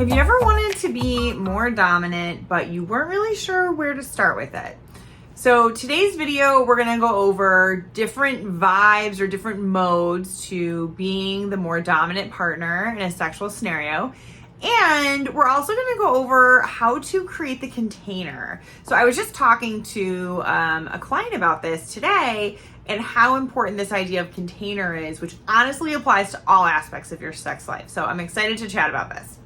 Have you ever wanted to be more dominant, but you weren't really sure where to start with it? So today's video, we're gonna go over different vibes or different modes to being the more dominant partner in a sexual scenario. And we're also gonna go over how to create the container. So I was just talking to a client about this today and how important this idea of container is, which honestly applies to all aspects of your sex life. So I'm excited to chat about this.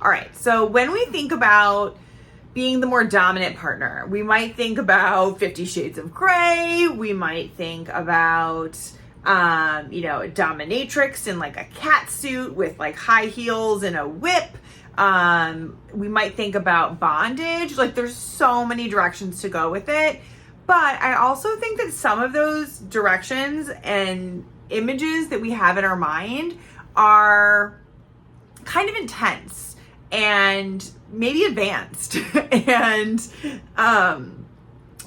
All right, so when we think about being the more dominant partner, we might think about 50 Shades of Grey. We might think about, a dominatrix in like a cat suit with like high heels and a whip. We might think about bondage. Like there's so many directions to go with it. But I also think that some of those directions and images that we have in our mind are kind of intense and maybe advanced and can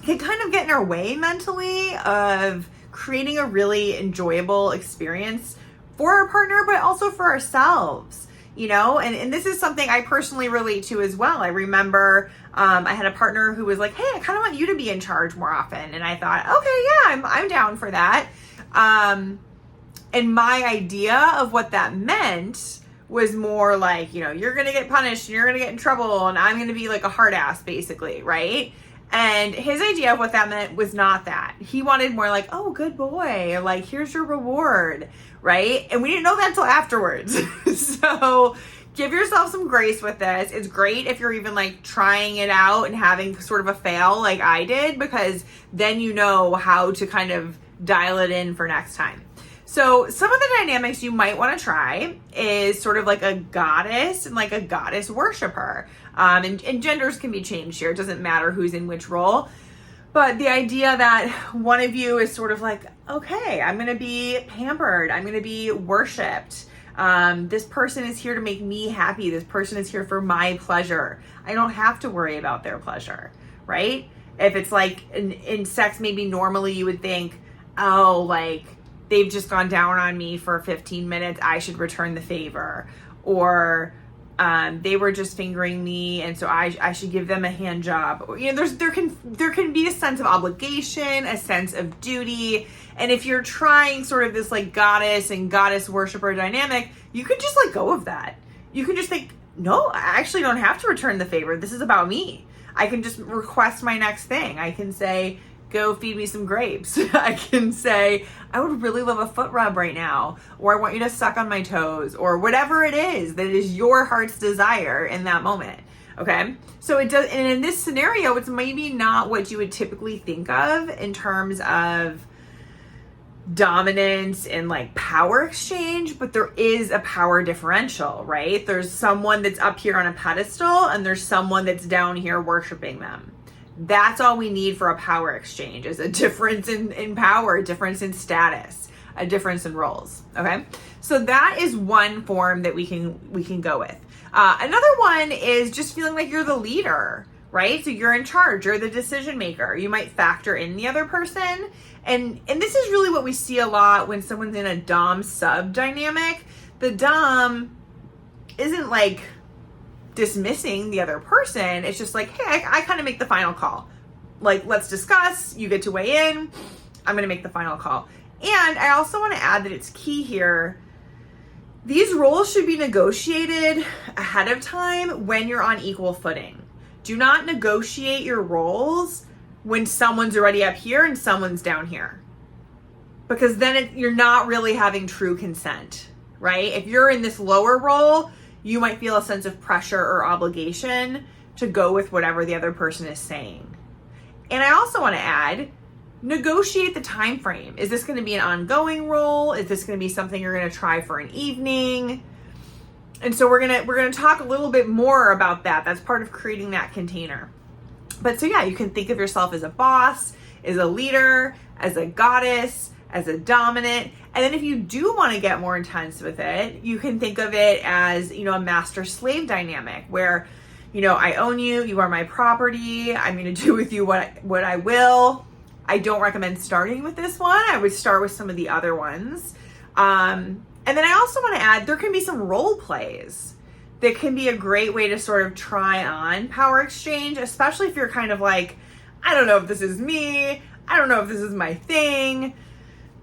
kind of get in our way mentally of creating a really enjoyable experience for our partner, but also for ourselves, and this is something I personally relate to as well. I remember I had a partner who was like, hey, I kind of want you to be in charge more often. And I thought, okay, yeah, I'm down for that. And my idea of what that meant was more like, you're going to get punished and you're going to get in trouble and I'm going to be like a hard ass basically, right? And his idea of what that meant was not that. He wanted more like, oh, good boy, like here's your reward, right? And we didn't know that until afterwards. So give yourself some grace with this. It's great if you're even like trying it out and having sort of a fail like I did, because then you know how to kind of dial it in for next time. So some of the dynamics you might want to try is sort of like a goddess and like a goddess worshiper. And genders can be changed here. It doesn't matter who's in which role. But the idea that one of you is sort of like, okay, I'm going to be pampered. I'm going to be worshipped. This person is here to make me happy. This person is here for my pleasure. I don't have to worry about their pleasure, right? If it's like in sex, maybe normally you would think, oh, like, they've just gone down on me for 15 minutes. I should return the favor. Or they were just fingering me, and so I should give them a hand job. Or, there can be a sense of obligation, a sense of duty. And if you're trying sort of this like goddess and goddess worshiper dynamic, you could just let go of that. You can just think, no, I actually don't have to return the favor. This is about me. I can just request my next thing. I can say, go feed me some grapes. I can say, I would really love a foot rub right now, or I want you to suck on my toes, or whatever it is that is your heart's desire in that moment. Okay. So it does. And in this scenario, it's maybe not what you would typically think of in terms of dominance and like power exchange, but there is a power differential, right? There's someone that's up here on a pedestal and there's someone that's down here worshiping them. That's all we need for a power exchange, is a difference in power, a difference in status, a difference in roles. Okay. So that is one form that we can go with. Another one is just feeling like you're the leader, right? So you're in charge, you're the decision maker. You might factor in the other person. And this is really what we see a lot when someone's in a dom sub dynamic. The dom isn't like dismissing the other person. It's just like, hey, I kind of make the final call. Like, let's discuss, you get to weigh in, I'm going to make the final call. And I also want to add that it's key here. These roles should be negotiated ahead of time when you're on equal footing. Do not negotiate your roles when someone's already up here and someone's down here, because then you're not really having true consent, right? If you're in this lower role, you might feel a sense of pressure or obligation to go with whatever the other person is saying. And I also want to add, negotiate the time frame. Is this going to be an ongoing role? Is this going to be something you're going to try for an evening? And so we're going to talk a little bit more about that. That's part of creating that container. But so yeah, you can think of yourself as a boss, as a leader, as a goddess, as a dominant. And then if you do want to get more intense with it, you can think of it as, a master-slave dynamic where, I own you, you are my property, I'm going to do with you what I will. I don't recommend starting with this one. I would start with some of the other ones. And then I also want to add, there can be some role plays that can be a great way to sort of try on power exchange, especially if you're kind of like, I don't know if this is me. I don't know if this is my thing.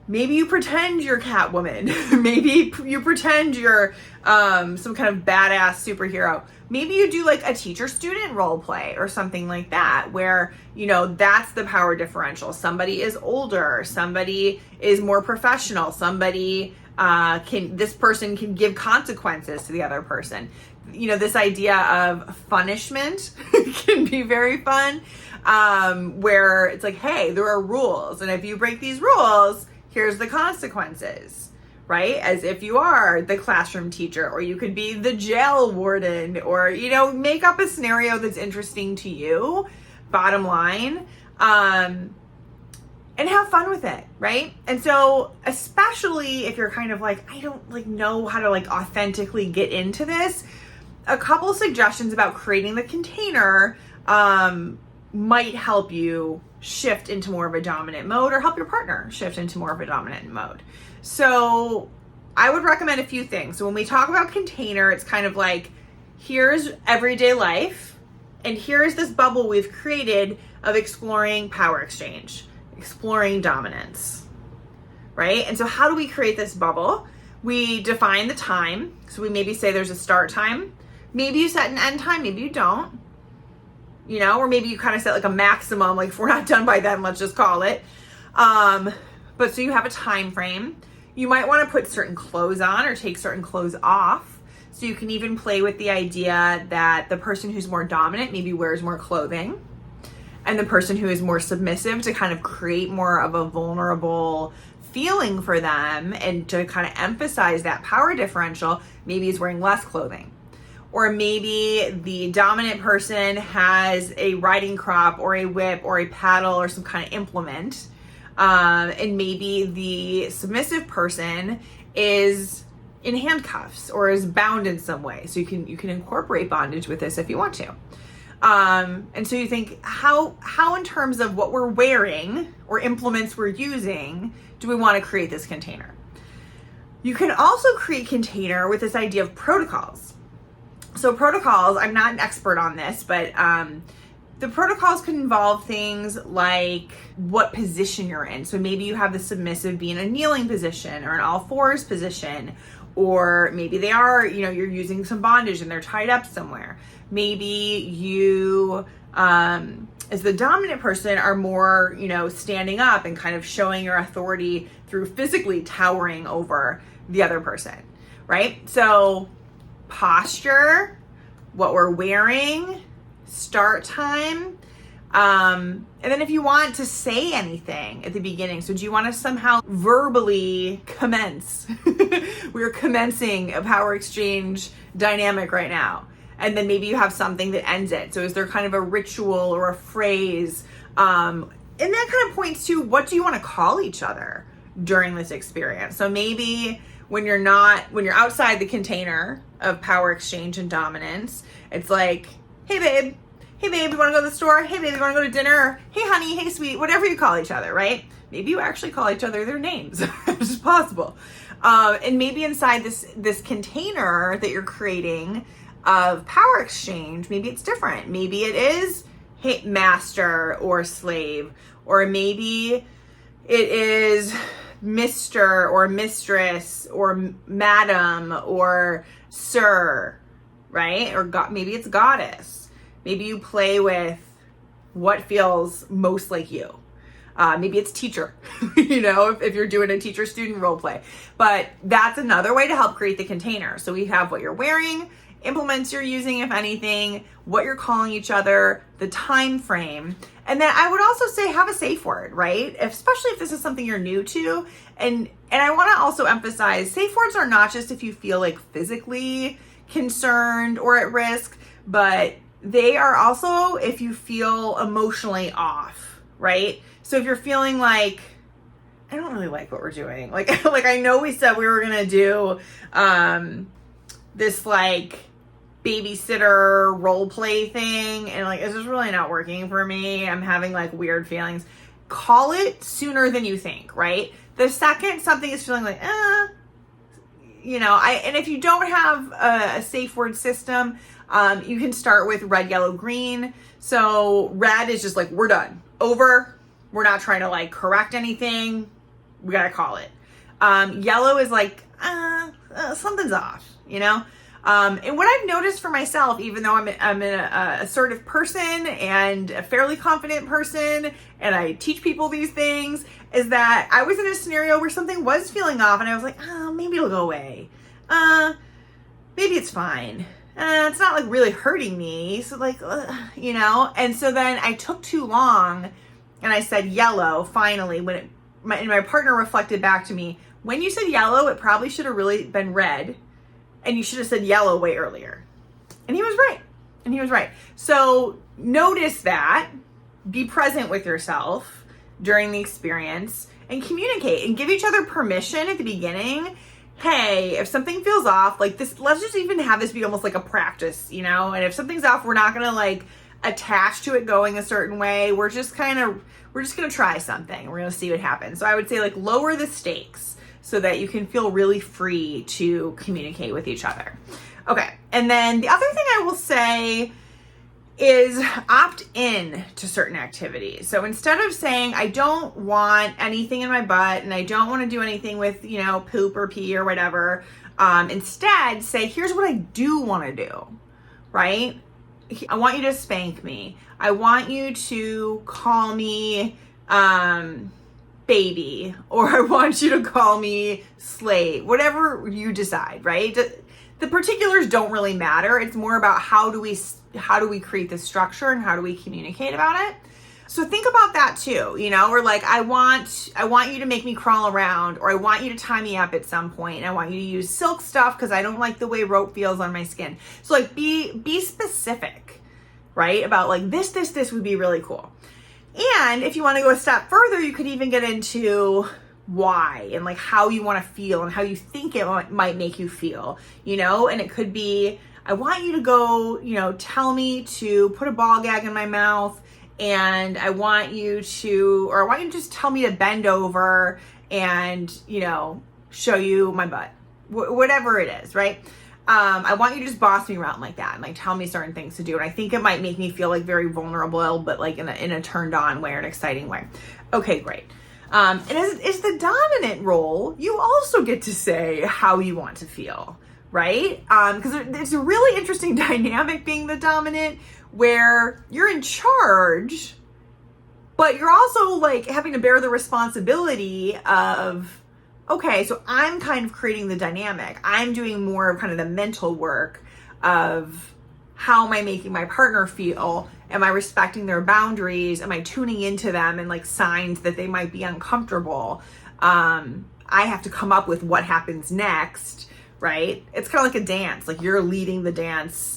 Maybe you pretend you're Catwoman. Maybe you pretend you're some kind of badass superhero. Maybe you do like a teacher-student role play or something like that, where, you know, that's the power differential. Somebody is older, somebody is more professional, somebody this person can give consequences to the other person. You know, this idea of punishment can be very fun, where it's like, hey, there are rules, and if you break these rules, here's the consequences, right? As if you are the classroom teacher, or you could be the jail warden, or, you know, make up a scenario that's interesting to you, bottom line, and have fun with it, right? And so, especially if you're kind of like, I don't like know how to like authentically get into this, a couple suggestions about creating the container might help you shift into more of a dominant mode, or help your partner shift into more of a dominant mode. So I would recommend a few things. So when we talk about container, it's kind of like, here's everyday life, and here's this bubble we've created of exploring power exchange, exploring dominance, right? And so how do we create this bubble? We define the time. So we maybe say there's a start time. Maybe you set an end time, maybe you don't. You know, or maybe you kind of set like a maximum, like if we're not done by then, let's just call it. But so you have a time frame. You might want to put certain clothes on or take certain clothes off. So you can even play with the idea that the person who's more dominant maybe wears more clothing, and the person who is more submissive, to kind of create more of a vulnerable feeling for them and to kind of emphasize that power differential, maybe is wearing less clothing. Or maybe the dominant person has a riding crop or a whip or a paddle or some kind of implement. And maybe the submissive person is in handcuffs or is bound in some way. So you can incorporate bondage with this if you want to. And so you think, how in terms of what we're wearing or implements we're using, do we want to create this container? You can also create container with this idea of protocols. So protocols, I'm not an expert on this, but the protocols can involve things like what position you're in. So maybe you have the submissive be in a kneeling position or an all fours position, or maybe they are, you know, you're using some bondage and they're tied up somewhere. Maybe you, as the dominant person, are more, you know, standing up and kind of showing your authority through physically towering over the other person, right? So posture, what we're wearing, start time, and then if you want to say anything at the beginning, so do you want to somehow verbally commence? We're commencing a power exchange dynamic right now. And then maybe you have something that ends it. So is there kind of a ritual or a phrase? And that kind of points to, what do you want to call each other during this experience? So maybe when you're outside the container of power exchange and dominance, it's like, hey babe, you want to go to the store? Hey babe, you want to go to dinner? Hey honey, hey sweet, whatever you call each other, right? Maybe you actually call each other their names, which is possible. And maybe inside this container that you're creating of power exchange, maybe it's different. Maybe it is, hey, master or slave, or maybe it is Mr. or mistress or madam or sir, right? Or maybe it's goddess. Maybe you play with what feels most like you. Maybe it's teacher, you know, if you're doing a teacher-student role play. But that's another way to help create the container. So we have what you're wearing, implements you're using, if anything, what you're calling each other, the time frame. And then I would also say have a safe word, right? Especially if this is something you're new to. And I want to also emphasize, safe words are not just if you feel like physically concerned or at risk, but they are also if you feel emotionally off, right? So if you're feeling like, I don't really like what we're doing. Like I know we said we were going to do this like babysitter role play thing, and like, it's just really not working for me. I'm having like weird feelings. Call it sooner than you think, right? The second something is feeling like, and if you don't have a safe word system, you can start with red, yellow, green. So red is just like, we're done, over. We're not trying to like correct anything. We got to call it. Yellow is like, something's off, and what I've noticed for myself, even though I'm an assertive person and a fairly confident person, and I teach people these things, is that I was in a scenario where something was feeling off, and I was like, maybe it'll go away. Maybe it's fine. It's not like really hurting me. So like, and so then I took too long and I said yellow finally when my partner reflected back to me, when you said yellow, it probably should have really been red. And you should have said yellow way earlier. And he was right. So notice that, be present with yourself during the experience, and communicate and give each other permission at the beginning. Hey, if something feels off, like this, let's just even have this be almost like a practice, and if something's off, we're not going to like attach to it going a certain way. We're just going to try something. We're going to see what happens. So I would say like lower the stakes, so that you can feel really free to communicate with each other. Okay, and then the other thing I will say is opt in to certain activities. So instead of saying, I don't want anything in my butt and I don't want to do anything with, poop or pee or whatever, instead say, here's what I do want to do, right? I want you to spank me. I want you to call me, baby, or I want you to call me slave, whatever you decide, right? The particulars don't really matter. It's more about how do we create the structure and how do we communicate about it. So think about that too, or like, I want you to make me crawl around, or I want you to tie me up at some point, and I want you to use silk stuff because I don't like the way rope feels on my skin. So like be specific, right? About like this would be really cool. And if you want to go a step further, you could even get into why and like how you want to feel and how you think it might make you feel, and it could be, I want you to go, tell me to put a ball gag in my mouth, and I want you to just tell me to bend over and, show you my butt, whatever it is, right? I want you to just boss me around like that and like tell me certain things to do. And I think it might make me feel like very vulnerable, but like in a turned on way or an exciting way. Okay, great. And as the dominant role, you also get to say how you want to feel, right? Because it's a really interesting dynamic being the dominant, where you're in charge, but you're also like having to bear the responsibility of, okay, so I'm kind of creating the dynamic. I'm doing more of kind of the mental work of how am I making my partner feel? Am I respecting their boundaries? Am I tuning into them and like signs that they might be uncomfortable? I have to come up with what happens next, right? It's kind of like a dance. Like you're leading the dance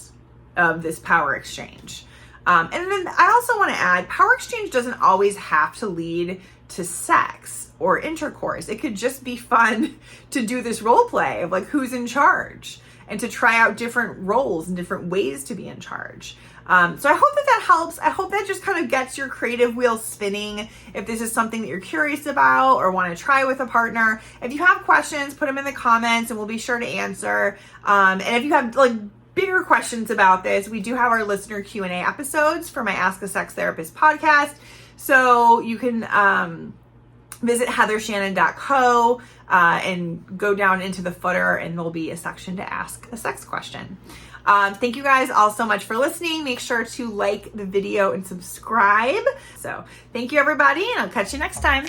of this power exchange. And then I also want to add, power exchange doesn't always have to lead to sex or intercourse. It could just be fun to do this role play of like who's in charge and to try out different roles and different ways to be in charge. So I hope that helps. I hope that just kind of gets your creative wheel spinning. If this is something that you're curious about or want to try with a partner, if you have questions, put them in the comments and we'll be sure to answer. And if you have like bigger questions about this, we do have our listener Q&A episodes for my Ask a Sex Therapist podcast. So you can visit heathershannon.co and go down into the footer and there'll be a section to ask a sex question. Thank you guys all so much for listening. Make sure to like the video and subscribe. So thank you everybody, and I'll catch you next time.